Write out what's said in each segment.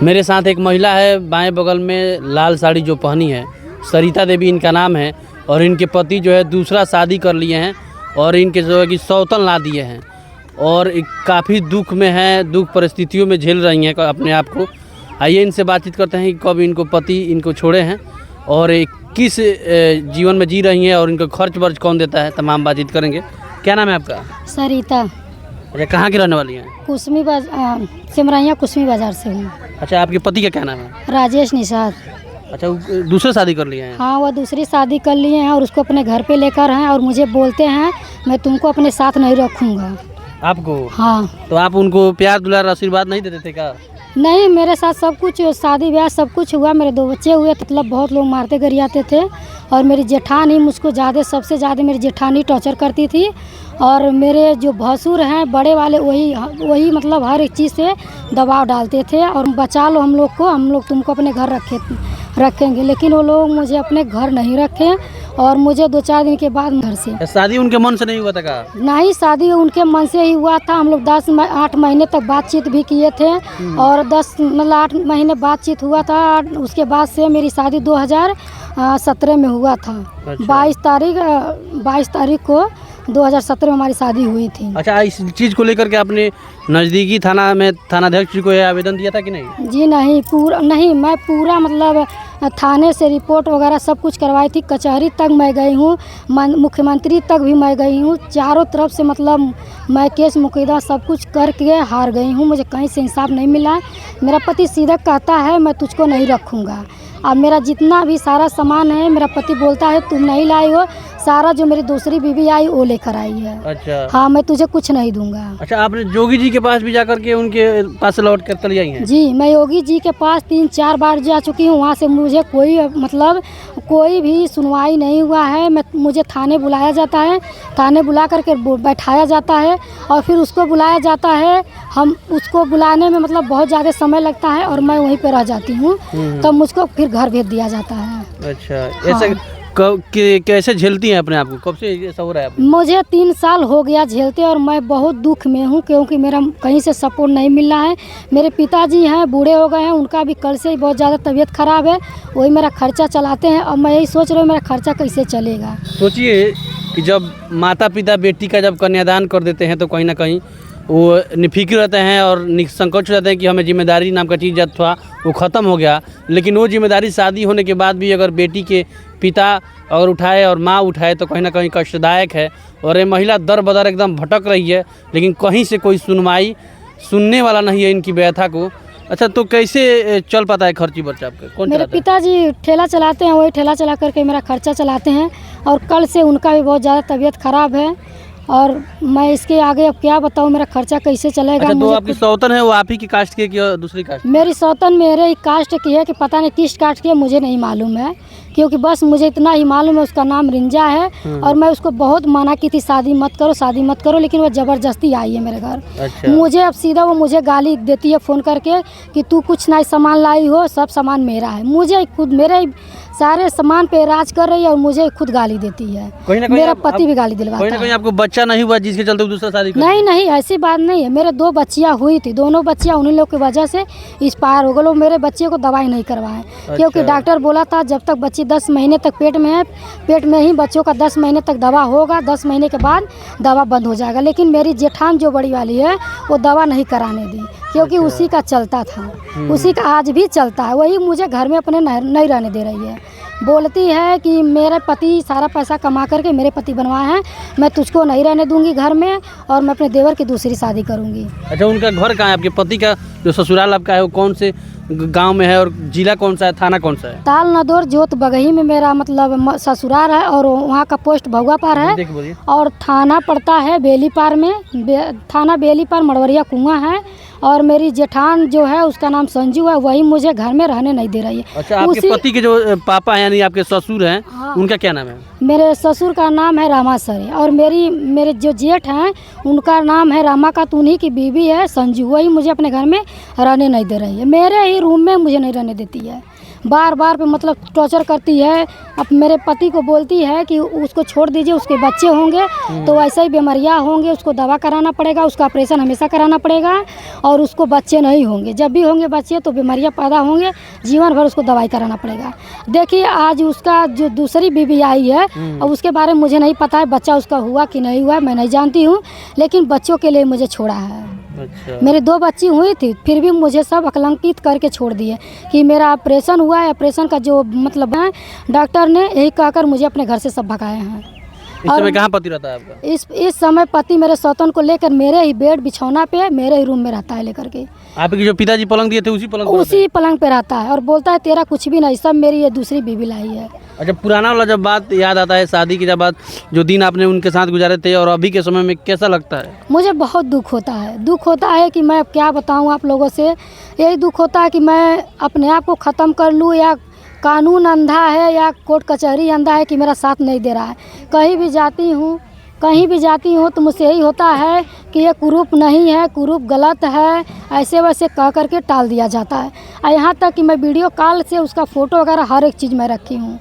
मेरे साथ एक महिला है, बाएं बगल में लाल साड़ी जो पहनी है, सरिता देवी इनका नाम है। और इनके पति जो है दूसरा शादी कर लिए हैं और इनके जो है कि सौतन ला दिए हैं और काफ़ी दुख में हैं, दुख परिस्थितियों में झेल रही हैं अपने आप को। आइए इनसे बातचीत करते हैं कि कब इनको पति इनको छोड़े हैं और किस जीवन में जी रही हैं और इनको खर्च वर्च कौन देता है, तमाम बातचीत करेंगे। क्या नाम है आपका? सरिता। अच्छा, कहाँ की रहने वाली हैं? कुसमी सिमरैया कुसमी बाजार से हूँ। अच्छा, आपके पति का क्या नाम है? राजेश निषाद। अच्छा, दूसरे शादी कर लिए हैं? हाँ, वो दूसरी शादी कर लिए हैं और उसको अपने घर पे लेकर हैं और मुझे बोलते हैं मैं तुमको अपने साथ नहीं रखूँगा। आपको? हाँ। तो आप उनको प्यार दुलार आशीर्वाद नहीं देते थे क्या? नहीं, मेरे साथ सब कुछ, शादी ब्याह सब कुछ हुआ, मेरे 2 बच्चे हुए, मतलब बहुत लोग मारते गरियाते थे। और मेरी जेठानी मुझको सबसे ज़्यादा मेरी जेठानी टॉर्चर करती थी। और मेरे जो भसुर हैं बड़े वाले, वही मतलब हर एक चीज़ से दबाव डालते थे और बचा लो हम लोग को, हम लोग तुमको अपने घर रखेंगे। लेकिन वो लोग मुझे अपने घर नहीं रखे और मुझे 2-4 दिन के बाद घर से। शादी उनके मन से नहीं हुआ था का? नहीं, शादी उनके मन से ही हुआ था। हम लोग 8 महीने तक बातचीत भी किए थे और 8 महीने बातचीत हुआ था। उसके बाद से मेरी शादी 2017 में हुआ था। अच्छा। 22 तारीख को 2017 में हमारी शादी हुई थी। अच्छा, इस चीज़ को लेकर के आपने नज़दीकी थाना में थानाध्यक्ष को यह आवेदन दिया था कि नहीं? जी नहीं, मैं पूरा मतलब थाने से रिपोर्ट वगैरह सब कुछ करवाई थी। कचहरी तक मैं गई हूँ, मुख्यमंत्री तक भी मैं गई हूँ। चारों तरफ से मतलब मैं केस मुकदमा सब कुछ करके हार गई हूँ। मुझे कहीं से इंसाफ नहीं मिला। मेरा पति सीधा कहता है मैं तुझको नहीं रखूँगा। अब मेरा जितना भी सारा सामान है मेरा पति बोलता है तुम नहीं लाई हो, सारा जो मेरी दूसरी बीवी आई वो लेकर आई है। अच्छा। हाँ, मैं तुझे कुछ नहीं दूंगा। अच्छा, आपने योगी जी के पास भी जाकर के उनके पास लौट कर चली आई हैं? जी, मैं योगी जी के पास 3-4 बार जा चुकी हूँ। वहाँ से मुझे कोई भी सुनवाई नहीं हुआ है। मुझे थाने बुलाया जाता है, थाने बुला करके बैठाया जाता है और फिर उसको बुलाया जाता है। हम उसको बुलाने में मतलब बहुत ज़्यादा समय लगता है और मैं वहीं पर रह जाती हूँ, तब मुझको फिर घर भेज दिया जाता है। अच्छा। हाँ। ऐसे कैसे झेलती हैं अपने आप को? कब से ऐसा हो रहा है आपको? मुझे 3 साल हो गया झेलते और मैं बहुत दुख में हूँ क्योंकि मेरा कहीं से सपोर्ट नहीं मिल रहा है। मेरे पिताजी हैं, बूढ़े हो गए हैं, उनका भी कल से ही बहुत ज़्यादा तबीयत ख़राब है। वही मेरा खर्चा चलाते हैं और मैं यही सोच रही हूँ मेरा खर्चा कैसे चलेगा। सोचिए कि जब माता पिता बेटी का जब कन्यादान कर देते हैं तो कहीं ना कहीं वो निफिक्र रहते हैं और निसंकोच रहते हैं कि हमें जिम्मेदारी नाम का चीज़ जब था वो ख़त्म हो गया। लेकिन वो जिम्मेदारी शादी होने के बाद भी अगर बेटी के पिता अगर उठाए और माँ उठाए तो कहीं ना कहीं कष्टदायक है। और ये महिला दर बदर एकदम भटक रही है, लेकिन कहीं से कोई सुनने वाला नहीं है इनकी व्यथा को। अच्छा, तो कैसे चल पाता है खर्ची बर्चा आपका? कौन मेरे चलाता है? पिताजी ठेला चलाते हैं, वही ठेला चला करके मेरा खर्चा चलाते हैं और कल से उनका भी बहुत ज़्यादा तबीयत ख़राब है और मैं इसके आगे अब क्या बताऊँ मेरा खर्चा कैसे चलेगा। अच्छा, तो आपकी सौतन है वो आप ही की कास्ट की कि दूसरी कास्ट? मेरी सौतन मेरे ही कास्ट की है कि पता नहीं किस कास्ट की है, मुझे नहीं मालूम है। क्योंकि बस मुझे इतना ही मालूम है उसका नाम रिंजा है और मैं उसको बहुत मना की थी शादी मत करो, लेकिन वो ज़बरदस्ती आई है मेरे घर। अच्छा। मुझे अब सीधा वो मुझे गाली देती है फ़ोन करके कि तू कुछ नहीं सामान लाई हो, सब सामान मेरा है। मुझे खुद मेरे सारे सामान पे राज कर रही है और मुझे खुद गाली देती है। मेरा पति भी गाली दिलवाता है। कहीं आपको बच्चा नहीं हुआ जिसके चलते दूसरा शादी कर? नहीं, ऐसी बात नहीं है। मेरे 2 बच्चियाँ हुई थी, दोनों बच्चियाँ उन्हीं लोग की वजह से एक्सपायर हो गए। मेरे बच्चे को दवाई नहीं करवाएं। अच्छा। क्योंकि डॉक्टर बोला था जब तक बच्ची 10 महीने तक पेट में है, पेट में ही बच्चों का 10 महीने तक दवा होगा, 10 महीने के बाद दवा बंद हो जाएगा। लेकिन मेरी जेठान जो बड़ी वाली है वो दवा नहीं कराने दी क्योंकि अच्छा। उसी का चलता था, उसी का आज भी चलता है। वही मुझे घर में अपने नहीं रहने दे रही है। बोलती है कि मेरे पति सारा पैसा कमा करके मेरे पति बनवाए हैं, मैं तुझको नहीं रहने दूंगी घर में और मैं अपने देवर की दूसरी शादी करूंगी। अच्छा, उनका घर कहाँ है? आपके पति का जो ससुराल आपका है वो कौन से गांव में है और जिला कौन सा है, थाना कौन सा है? ताल नदौर जोत बगही में मेरा मतलब ससुराल है और वहाँ का पोस्ट भगवा पार है और थाना पड़ता है बेली पार में, थाना बेली पार मड़वरिया कुआं है। और मेरी जेठान जो है उसका नाम संजू है, वही मुझे घर में रहने नहीं दे रही है। अच्छा, आपके पति के जो पापा हैं यानी आपके ससुर हैं, हाँ। उनका क्या नाम है? मेरे ससुर का नाम है रामासरे और मेरे जो जेठ हैं उनका नाम है रामा का, उन्हीं की बीवी है संजू। वही मुझे अपने घर में रहने नहीं दे रही है, मेरे ही रूम में मुझे नहीं रहने देती है। बार बार पे मतलब टॉर्चर करती है। अब मेरे पति को बोलती है कि उसको छोड़ दीजिए, उसके बच्चे होंगे तो ऐसे ही बीमारियाँ होंगे, उसको दवा कराना पड़ेगा, उसका ऑपरेशन हमेशा कराना पड़ेगा और उसको बच्चे नहीं होंगे। जब भी होंगे बच्चे तो बीमारियाँ पैदा होंगे, जीवन भर उसको दवाई कराना पड़ेगा। देखिए आज उसका जो दूसरी बीवी आई है, अब उसके बारे में मुझे नहीं पता है बच्चा उसका हुआ कि नहीं हुआ, मैं नहीं जानती हूँ, लेकिन बच्चों के लिए मुझे छोड़ा है। अच्छा। मेरे 2 बच्ची हुई थी, फिर भी मुझे सब अकलंकित करके छोड़ दिए कि मेरा ऑपरेशन हुआ है। ऑपरेशन का जो मतलब है डॉक्टर ने यही कहकर मुझे अपने घर से सब भगाए हैं। इस समय कहाँ पति रहता है आपका? इस समय पति मेरे सौतन को लेकर मेरे ही बेड बिछौना पे मेरे ही रूम में रहता है लेकर के। आपके जो पिताजी पलंग दिए थे उसी पलंग पर रहते उसी पलंग पे रहता है और बोलता है तेरा कुछ भी नहीं, सब मेरी ये दूसरी बीवी लाई है। हैं? अच्छा, पुराना वाला जब बात याद आता है शादी की, जब बात जो दिन आपने उनके साथ गुजारे थे और अभी के समय में कैसा लगता है? मुझे बहुत दुख होता है। दुख होता है कि मैं अब क्या बताऊं आप लोगों से। यही दुख होता है कि मैं अपने आप को ख़त्म कर लूं या कानून अंधा है या कोर्ट कचहरी अंधा है कि मेरा साथ नहीं दे रहा है। कहीं भी जाती हूँ तो मुझसे यही होता है कि ये कुरूप नहीं है, कुरूप गलत है, ऐसे वैसे कह करके टाल दिया जाता है। और यहाँ तक कि मैं वीडियो कॉल से उसका फ़ोटो वगैरह हर एक चीज़ मैं रखी हूँ।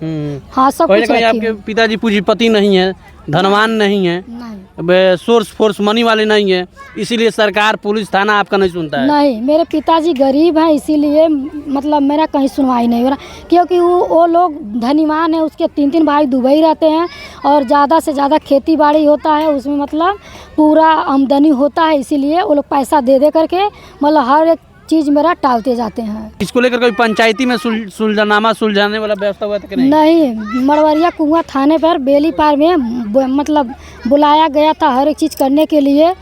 हाँ, सब पहले कुछ कहीं रखी आपके हूँ। पिताजी पूंजीपति नहीं है, धनवान नहीं है, नहीं, सोर्स फोर्स मनी वाले नहीं है, इसीलिए सरकार पुलिस थाना आपका नहीं सुनता है? नहीं, मेरे पिताजी गरीब हैं, इसीलिए मतलब मेरा कहीं सुनवाई नहीं हो रहा, क्योंकि वो लोग धनीवान हैं। उसके 3 भाई दुबई रहते हैं और ज़्यादा से ज़्यादा खेती बाड़ी होता है, उसमें मतलब पूरा आमदनी होता है, इसीलिए वो लोग पैसा दे करके मतलब हर एक चीज़ मेरा टालते जाते हैं। इसको लेकर कोई पंचायती में सुलझानामा सुलझाने वाला व्यवस्था हुआ था कि नहीं? नहीं, मड़वरिया कुआं थाने पर बेली पार में मतलब बुलाया गया था हर एक चीज़ करने के लिए,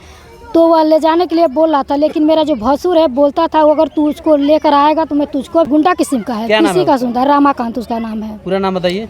तो वह ले जाने के लिए बोल रहा था, लेकिन मेरा जो भसुर है बोलता था अगर तू उसको लेकर आएगा तो मैं तुझको, गुंडा किस्म का है, किसी का सुनता है, रामाकांत उसका नाम है। पूरा नाम बताइए।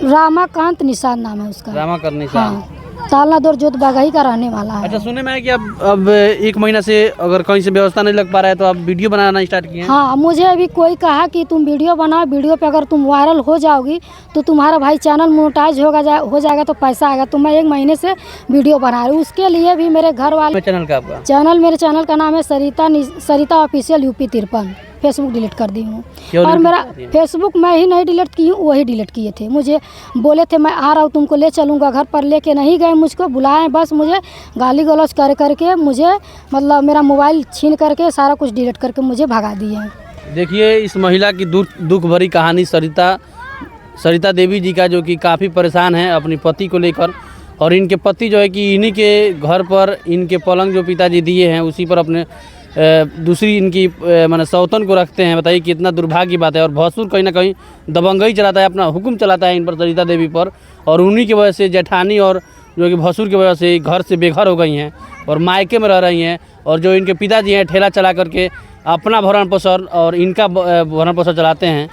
रामाकांत निषाद नाम है उसका। रामाकांत निषाद। हाँ, तालना दौर जोत बागही का रहने वाला है। अच्छा, सुने में है कि अब 1 महीना से अगर कहीं से व्यवस्था नहीं लग पा रहा है तो आप वीडियो बनाना स्टार्ट किए हैं? हाँ, मुझे अभी कोई कहा कि तुम वीडियो बनाओ, वीडियो पे अगर तुम वायरल हो जाओगी तो तुम्हारा भाई चैनल मोनेटाइज हो जाएगा तो पैसा आएगा। तो मैं 1 महीने से वीडियो बना रही हूँ, उसके लिए भी मेरे घर वाले। चैनल का आपका? मेरे चैनल का नाम है सरिता ऑफिशियल यूपी 53। फेसबुक डिलीट कर दी हूँ और मेरा फेसबुक मैं ही नहीं डिलीट की हूँ, वही डिलीट किए थे। मुझे बोले थे मैं आ रहा हूँ तुमको ले चलूँगा घर पर, लेके नहीं गए, मुझको बुलाएं, बस मुझे गाली गलौज करके मुझे मतलब मेरा मोबाइल छीन करके सारा कुछ डिलीट करके मुझे भगा दिए। देखिए इस महिला की दुख भरी कहानी सरिता देवी जी का, जो कि काफ़ी परेशान है अपने पति को लेकर, और इनके पति जो है कि इन्हीं के घर पर इनके पलंग जो पिताजी दिए हैं उसी पर अपने दूसरी इनकी माने सौतन को रखते हैं। बताइए कितना दुर्भाग्य की बात है। और भसुर कहीं ना कहीं दबंगई चलाता है, अपना हुक्म चलाता है इन पर, सरिता देवी पर, और उन्हीं की वजह से जेठानी और जो कि भसुर की वजह से घर से बेघर हो गई हैं और मायके में रह रही हैं। और जो इनके पिताजी हैं ठेला चला करके अपना भरण पोषण और इनका भरण पोषण चलाते हैं।